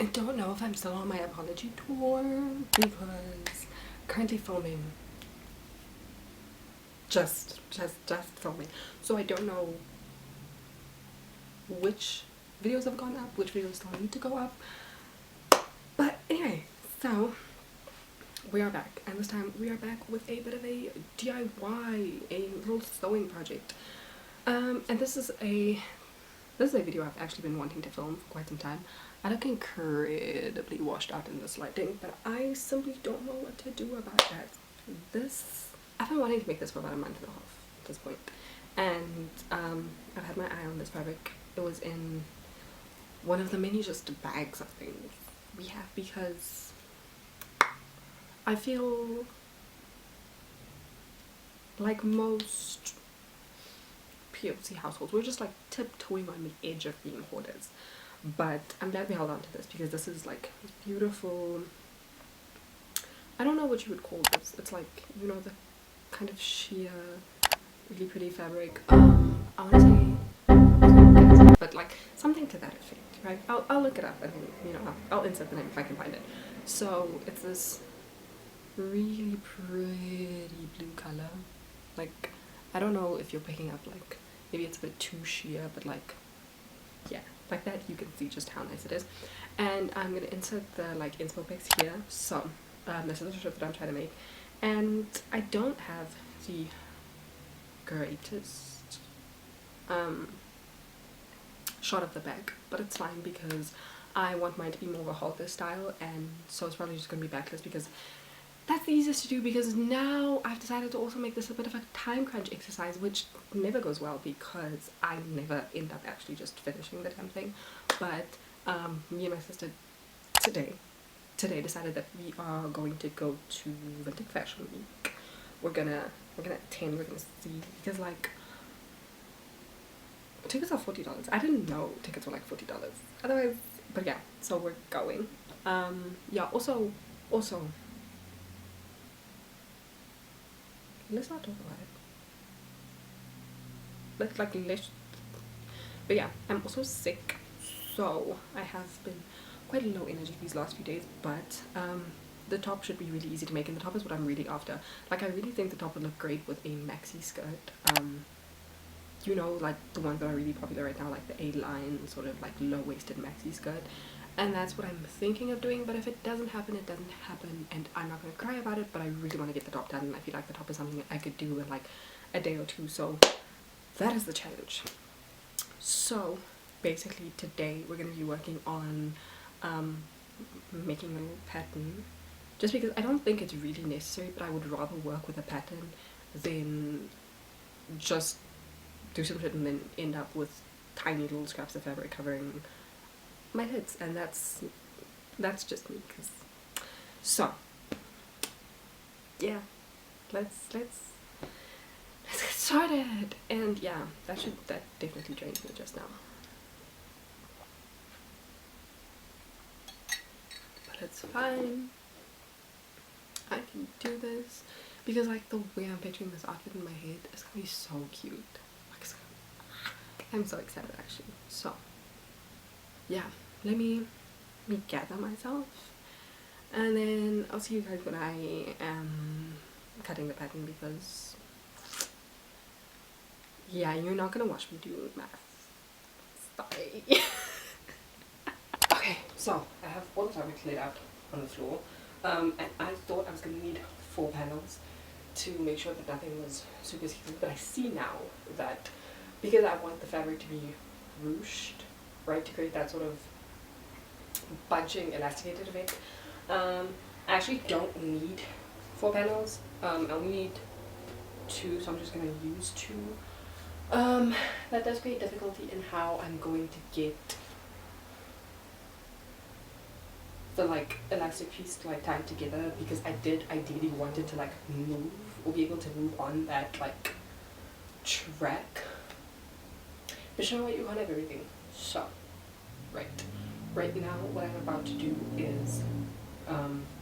I don't know if I'm still on my apology tour because currently filming, just filming. So I don't know which videos have gone up, which videos still need to go up. But anyway, so we are back, and this time we are back with a bit of a DIY, a little sewing project. And this is a video I've actually been wanting to film for quite some time. I look incredibly washed out in this lighting, but I simply don't know what to do about that. I've been wanting to make this for about a month and a half at this point, and I've had my eye on this fabric. It was in one of the many just bags of things we have, because I feel like most POC households, we're just like tiptoeing on the edge of being hoarders. But I'm glad we held on to this, because this is like this beautiful, I don't know what you would call this. It's like, you know, the kind of sheer, really pretty fabric. I want to say, but like something to that effect, right? I'll look it up, and you know, I'll insert the name if I can find it. So it's this really pretty blue color. Like, I don't know if you're picking up, like maybe it's a bit too sheer, but like, yeah, like that you can see just how nice it is. And I'm gonna insert the like inspo pics here. So this is the shirt that I'm trying to make, and I don't have the greatest shot of the back, but it's fine because I want mine to be more of a halter style, and so it's probably just gonna be backless because that's the easiest to do. Because now I've decided to also make this a bit of a time crunch exercise, which never goes well because I never end up actually just finishing the damn thing. But me and my sister today decided that we are going to go to Windhoek Fashion Week. We're gonna attend, we're gonna see, because like tickets are $40. I didn't know tickets were like $40 otherwise, but yeah, so we're going. Yeah, also let's not talk about it. Let's, but yeah, I'm also sick, so I have been quite low energy these last few days. But the top should be really easy to make, and the top is what I'm really after. Like, I really think the top would look great with a maxi skirt. You know, like the ones that are really popular right now, like the A-line sort of like low-waisted maxi skirt. And that's what I'm thinking of doing. But if it doesn't happen, it doesn't happen, and I'm not gonna cry about it. But I really want to get the top done, and I feel like the top is something that I could do in like a day or two. So that is the challenge. So basically today we're gonna be working on making a little pattern, just because I don't think it's really necessary, but I would rather work with a pattern than just do some shit and then end up with tiny little scraps of fabric covering my tits, and that's just me. So yeah, let's get started. And yeah, that definitely drained me just now, but it's fine. I can do this, because like the way I'm picturing this outfit in my head is gonna be so cute. Like, I'm so excited actually. So yeah, let me gather myself, and then I'll see you guys when I am cutting the pattern, because yeah, you're not gonna watch me do math. Sorry. Okay, so I have all the fabrics laid out on the floor, and I thought I was gonna need 4 panels to make sure that nothing was super see-through, but I see now that because I want the fabric to be ruched, right, to create that sort of bunching elasticated effect, I actually don't need 4 panels. I only need 2, so I'm just gonna use 2. That does create difficulty in how I'm going to get the like elastic piece to like tie it together, because I did ideally want it to like move, or be able to move on that like track. But you know what, you can't have everything. So right now what I'm about to do is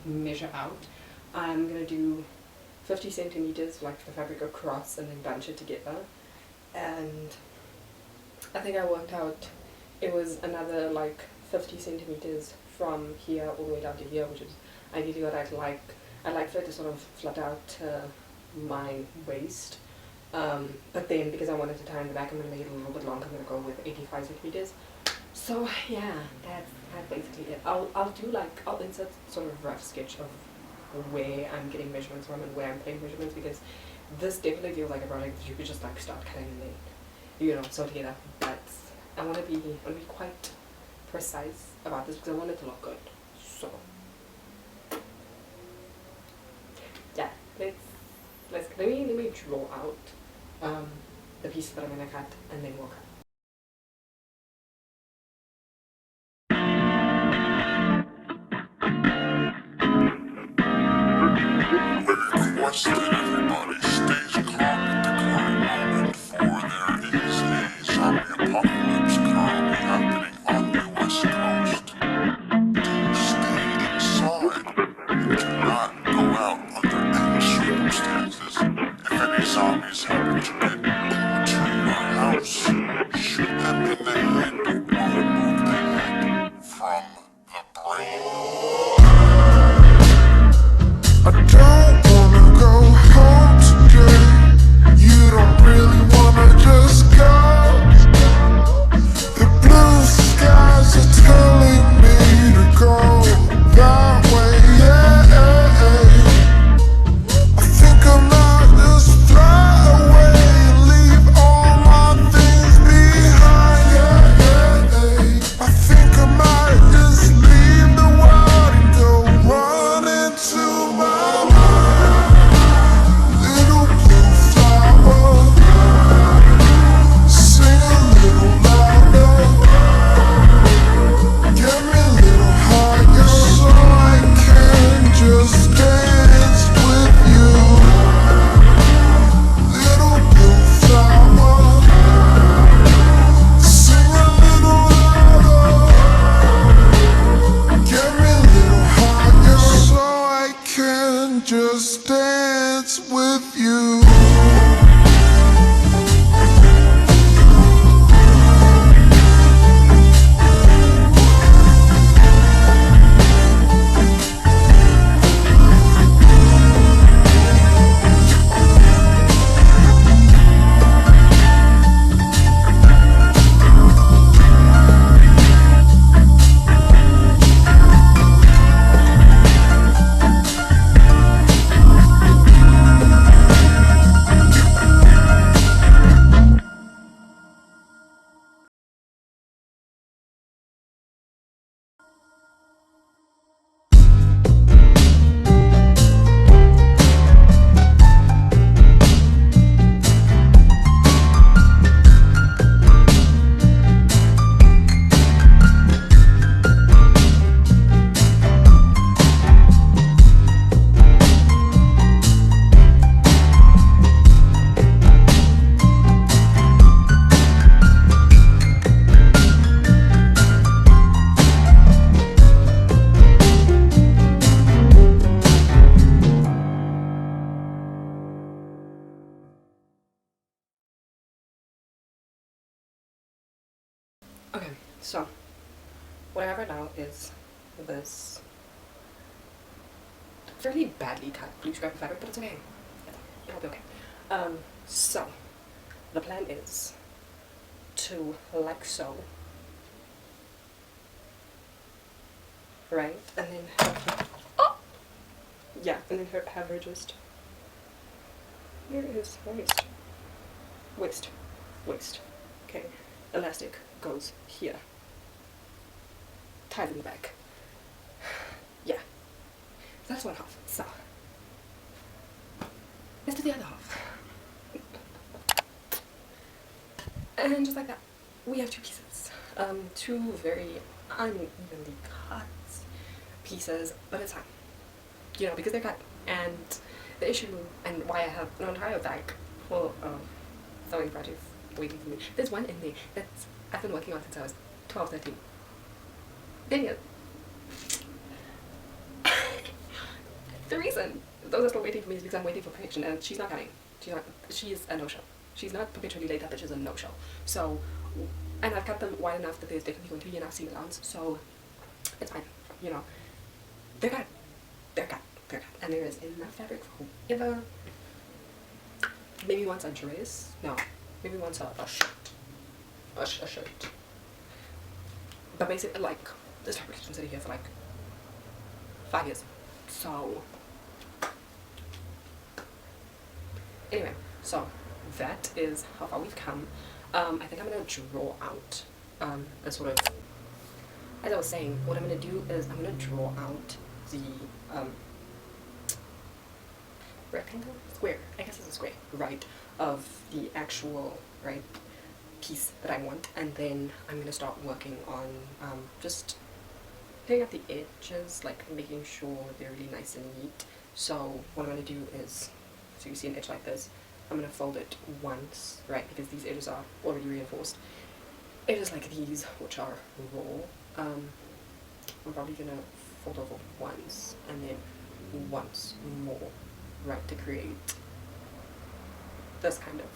measure out. I'm gonna do 50 centimeters, like the fabric across, and then bunch it together. And I think I worked out it was another like 50 centimeters from here all the way down to here, which is ideally what I'd like. I'd like for it to sort of flat out my waist. But then because I wanted to tie in the back, I'm going to make it a little bit longer. I'm going to go with 85 centimeters. So yeah, that's basically it. I'll insert sort of a rough sketch of where I'm getting measurements from and where I'm putting measurements, because this definitely feels like a project that you could just like start cutting and then, sew together. But I want to be quite precise about this because I want it to look good. So yeah, let me draw out the pieces that I'm gonna cut, and then we'll cut. Requested everybody stays calm at the current moment, for there is a zombie apocalypse currently happening on the West Coast. Stay inside and do not go out under any circumstances. If any zombies happen to get into your house, shoot them in the head or remove the head from the brain. I don't wanna go home today. You don't really wanna just go. The blue skies are telling me to go that way, yeah. I think I might just fly away and leave all my things behind, yeah. I think I might just leave the world and go run into my little blue flower. Sing a little louder, get me a little higher, so I can just dance with you. Little blue flower, sing a little louder, get me a little higher, so I can just dance with you. Okay, so what I have right now is this fairly badly cut blue scrap fabric, but it's okay. It'll be okay. So the plan is to like so, right? And then and then have her just, here is waist, okay, elastic goes here, ties in the back, yeah, that's one half. So let's do the other half, and just like that, we have two pieces, two very unevenly cut pieces, but it's fine, because they're cut. And the issue, and why I have an entire bag full of sewing projects waiting for me, there's one in there that's I've been working on since I was 12, 13. Dang it. The reason those are still waiting for me is because I'm waiting for perfection, and she's a no-show. She's not perpetually late, but she's a no-show. So And I've cut them wide enough that there's definitely going to be enough seam allowance, so it's fine. You know, they're cut, they're cut, they're cut, and there is enough fabric for whoever. Maybe once a dress, no, maybe once a shirt, a shirt. But basically, like, this fabric has been sitting here for like 5 years, so anyway, so that is how far we've come. I think I'm gonna draw out a sort of, as I was saying, what I'm gonna do is I'm gonna draw out the rectangle, square, I guess it's a square, right, of the actual, right, piece that I want, and then I'm gonna start working on just clearing up the edges, like making sure they're really nice and neat. So what I'm gonna do is, so you see an edge like this, I'm gonna fold it once, right, because these edges are already reinforced. Edges like these, which are raw, I'm probably gonna fold over once and then once more, right, to create this kind of,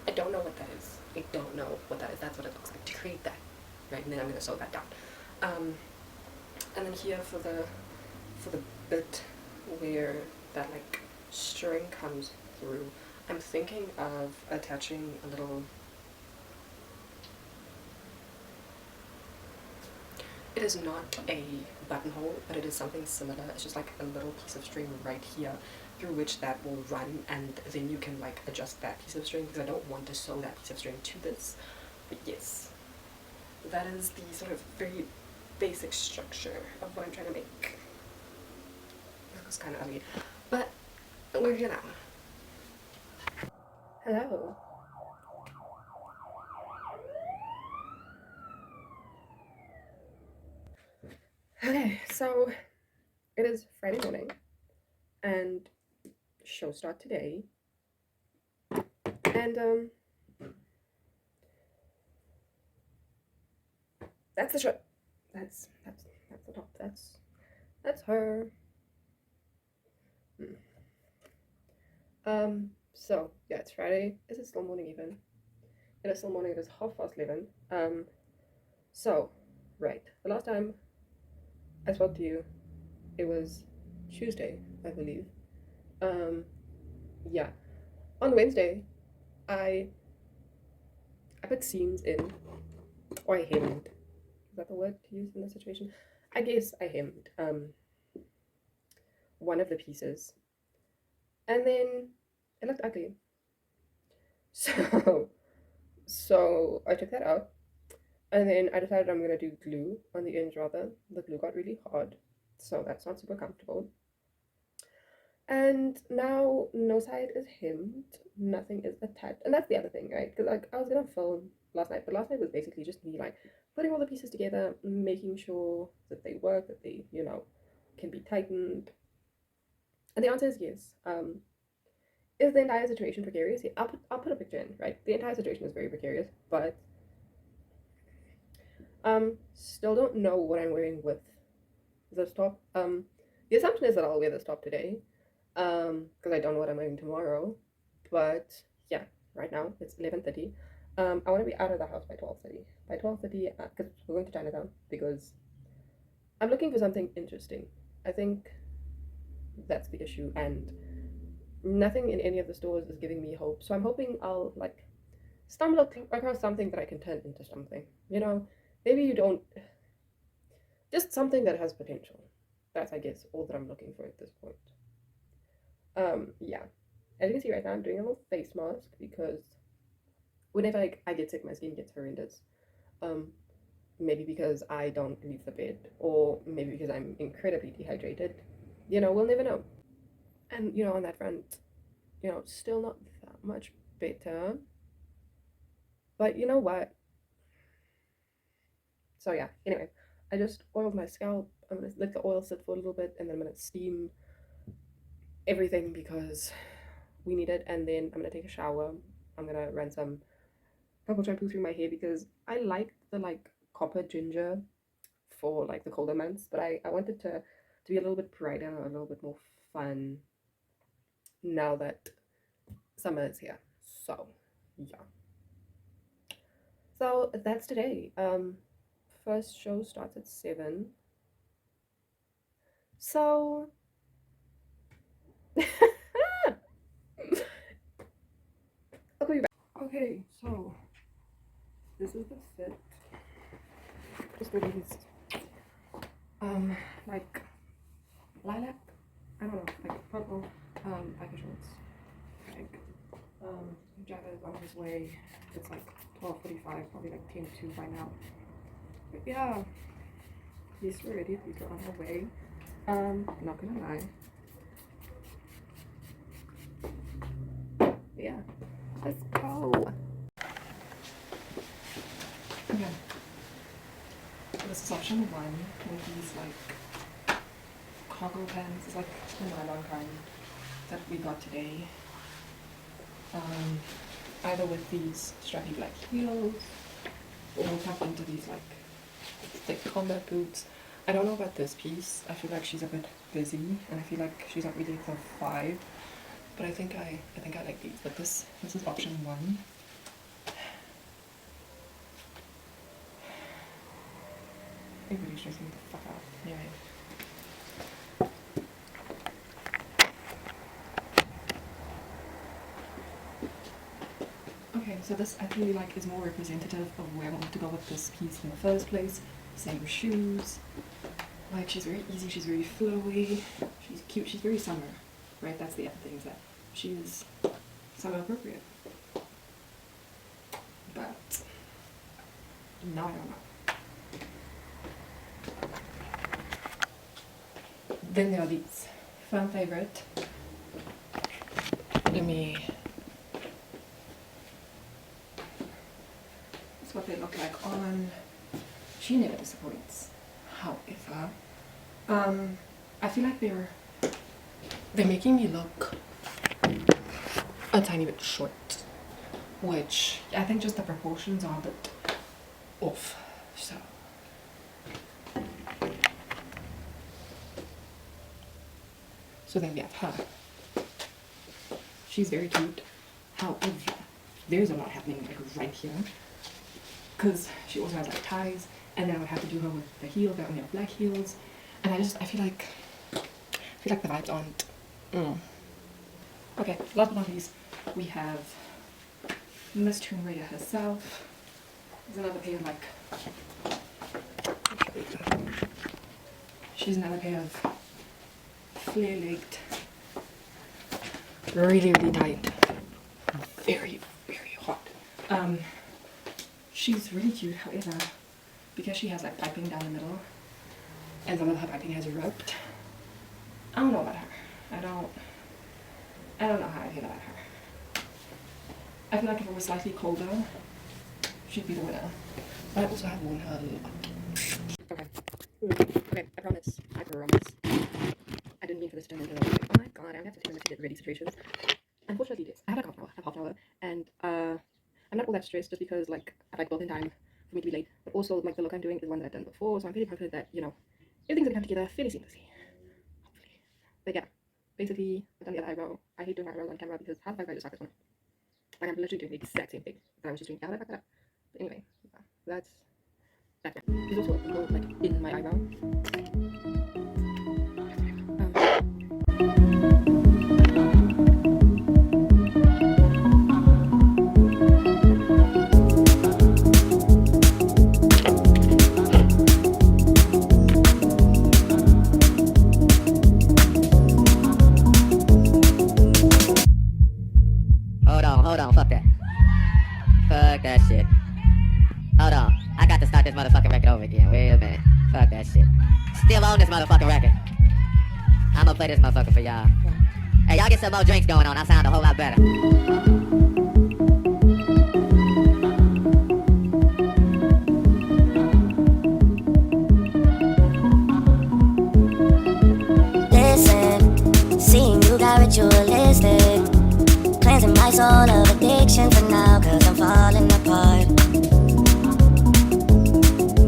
I don't know what that is. I don't know what that is. That's what it looks like to create that, right? And then I'm gonna sew that down. And then here for the bit where that like string comes through, I'm thinking of attaching a little. It is not a buttonhole, but it is something similar. It's just like a little piece of string right here through which that will run, and then you can like adjust that piece of string, because I don't want to sew that piece of string to this. But yes, that is the sort of very basic structure of what I'm trying to make. This looks kind of ugly, but we're here now. Hello. Okay, so it is Friday morning, and show start today, and that's the show. That's the top. That's her. So yeah, it's Friday. Is it still morning even? It is still morning. It is 11:30. So right, the last time I spoke to you, it was Tuesday, I believe. Um, yeah. On Wednesday, I put seams in, or I hemmed. Is that the word to use in this situation? I guess I hemmed one of the pieces, and then it looked ugly. So so I took that out, and then I decided I'm gonna do glue on the ends rather. The glue got really hard, so that's not super comfortable. And now no side is hemmed, nothing is attached, and that's the other thing, right? Because like I was gonna film last night, but last night was basically just me like putting all the pieces together, making sure that they work, that they can be tightened. And the answer is yes. Is the entire situation precarious? Yeah, I'll put a picture in, right? The entire situation is very precarious, but still don't know what I'm wearing with this top. The assumption is that I'll wear this top today, because I don't know what I'm wearing tomorrow. But yeah, right now it's 11:30. I want to be out of the house by 12:30. By 12:30, because we're going to Chinatown, because I'm looking for something interesting. I think that's the issue, and nothing in any of the stores is giving me hope. So I'm hoping I'll like stumble across something that I can turn into something. Maybe you don't. Just something that has potential. That's, I guess, all that I'm looking for at this point. Yeah. As you can see right now, I'm doing a little face mask because whenever I get sick, my skin gets horrendous. Um, Maybe because I don't leave the bed, or maybe because I'm incredibly dehydrated. We'll never know. And on that front, still not that much better. But you know what? So yeah. Anyway, I just oiled my scalp. I'm gonna let the oil sit for a little bit, and then I'm gonna steam everything because we need it. And then I'm gonna take a shower. I'm gonna run some purple shampoo through my hair because I like the like copper ginger for like the colder months, but I wanted to be a little bit brighter, a little bit more fun now that summer is here. So yeah. So that's today. First show starts at 7. So I'll call you back. Okay, so this is the fit. Just for these like lilac, I don't know, like purple biker shorts. Like Java is on his way. It's like 12:45, probably like 10 to 2 by now. But yeah, these were ready, these were on our way. Not gonna lie. But yeah, let's go. Okay. This is option 1 with these like cargo pants. It's like the nylon kind that we got today. Either with these strappy black heels or tucked into these like thick combat boots. I don't know about this piece. I feel like she's a bit busy and I feel like she's not really the vibe. But I think I like these. But this is option 1. Everybody's stressing me the fuck out. Anyway. Okay, so this I feel like is more representative of where I wanted to go with this piece in the first place. Same shoes. Like, she's very easy, she's very flowy, she's cute, she's very summer, right? That's the other thing, is that she's summer appropriate. But now I don't know. Then there are these. Fan favorite. Let me. That's what they look like on. She never disappoints. However, I feel like they're making me look a tiny bit short, which I think just the proportions are a bit off. So then we have her. She's very cute. However, there's a lot happening like right here, because she also has like ties, and then I would have to do her with the heels. I only have black heels, and I feel like the vibes aren't. Okay, last but not least, we have Miss Tomb Raider herself. There's another pair of like. She's another pair of flare-legged, really tight, very hot. She's really cute, however, because she has like piping down the middle, and some of her piping has ripped. I don't know about her. I don't know how I feel about her. I feel like if it was slightly colder, she'd be the winner. But I also have worn her a lot. Okay, I promise. I didn't mean for this to turn into like, oh my god, I have to take my to get ready situations. Unfortunately, it is. I have like half an hour, and I'm not all that stressed just because like I've like built in time for me to be late. But also like the look I'm doing is one that I've done before, so I'm pretty confident that, you know, everything's gonna come together fairly seamlessly. Hopefully. But yeah, basically I've done the other eyebrow. I hate doing my eyebrows on camera because how the fuck do I just suck this one? Like I'm literally doing the exact same thing that I was just doing. How did I fuck that up? But anyway, yeah, that's that. There's also a hole like in my eyebrow. Hold on, fuck that. Fuck that shit. Hold on, I got to start this motherfucking record over again. Wait a minute. Fuck that shit. Still on this motherfucking record. I'ma play this motherfucker for y'all. Hey, y'all get some more drinks going on. I sound a whole lot better. Listen, seeing you got ritualistic. Cleansing my soul of addiction for now, cause I'm falling apart.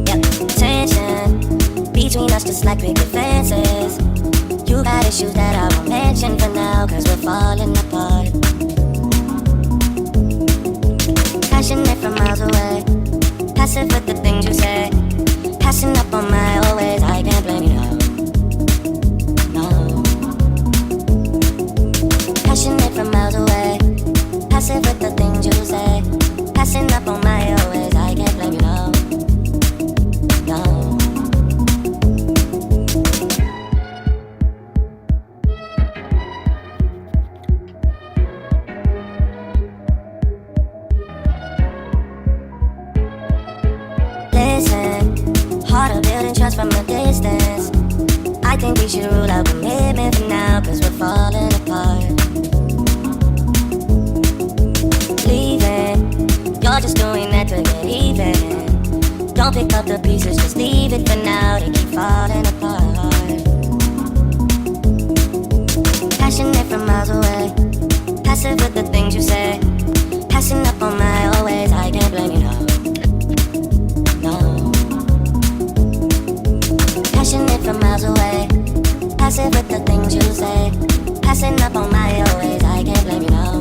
Yep, tension between us just like picket fences. You got issues that I won't mention for now, cause we're falling apart. Passionate from miles away. Passive with the things you say. Passing up on my always. I can't blame you, no. Passionate from miles away. Passive with the things you say. Passing up on my always. I can't blame you, no. Listen, harder building trust from a distance. I think we should rule out commitment for now, cause we're falling apart. Leaving, you're just doing that to get even. Don't pick up the pieces, just leave it for now. They keep falling apart. Passionate from miles away. Passive with the things you say. Passing up on my always. I can't blame you, no. Passionate from miles away. Passive with the things you say. Passing up on my always. I can't blame you, no.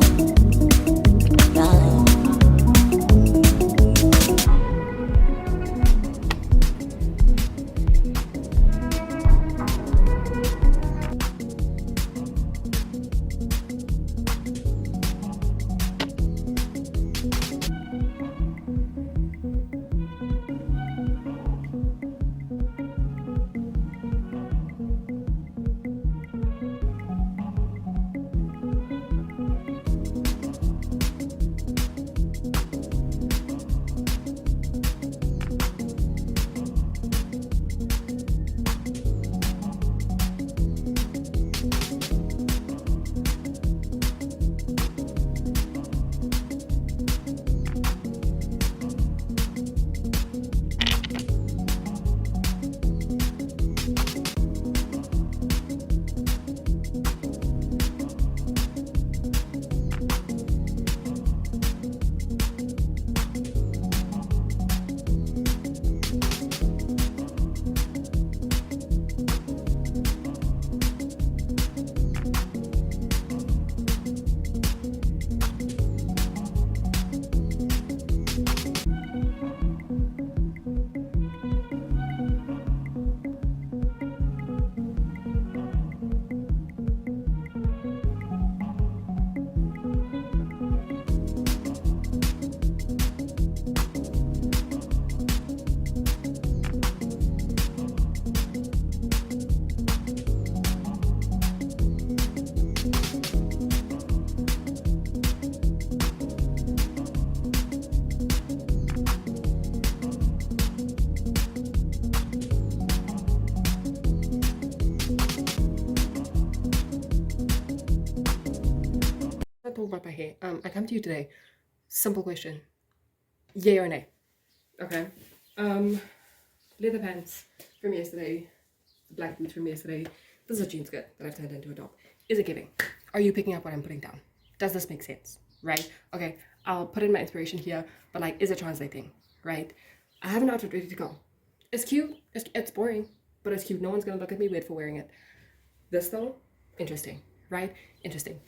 Talk about my hair. I come to you today. Simple question. Yay or nay? Okay. Leather pants from yesterday. Black boots from yesterday. This is a jean skirt that I've turned into a top. Is it giving? Are you picking up what I'm putting down? Does this make sense? Right? Okay. I'll put in my inspiration here, but like, is it translating? Right? I have an outfit ready to go. It's cute. It's boring, but it's cute. No one's gonna look at me weird for wearing it. This though, interesting. Right? Interesting.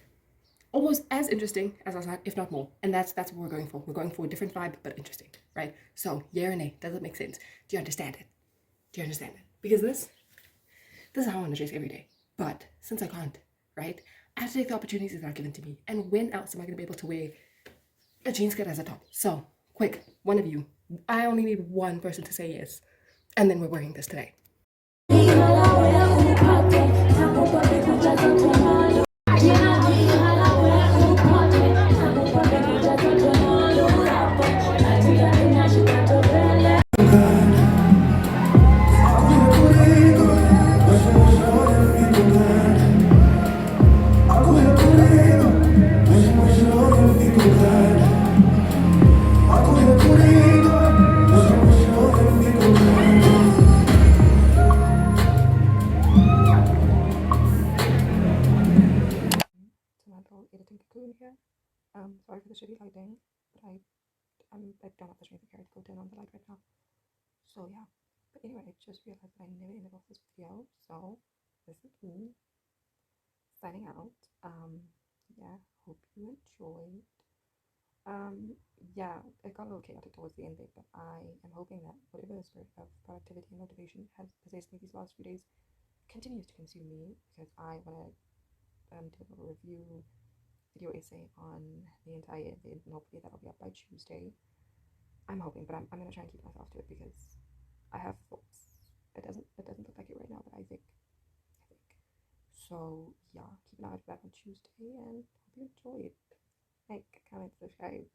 Almost as interesting as last night, if not more. And that's what we're going for. We're going for a different vibe, but interesting, right? So, yeah or nay, does it make sense? Do you understand it? Do you understand it? Because this is how I want to dress every day. But since I can't, right? I have to take the opportunities that are given to me. And when else am I going to be able to wear a jean skirt as a top? So, quick, one of you. I only need one person to say yes. And then we're wearing this today. Editing cocoon here. Sorry for the shitty lighting, but I don't have the strength of character to go turn on the light right now. So yeah. But anyway, I just realized that I never ended off this video. So this is me signing out. Yeah, hope you enjoyed. Um, yeah, it got a little chaotic towards the end there, but I am hoping that whatever the spirit of productivity and motivation has possessed me these last few days continues to consume me because I want to do a little review video essay on the entire event, and hopefully that'll be up by Tuesday. I'm hoping, but I'm gonna try and keep myself to it because I have thoughts. It doesn't look like it right now, but I think. So yeah, keep an eye out for that on Tuesday, and hope you enjoy it. Like, comment, subscribe.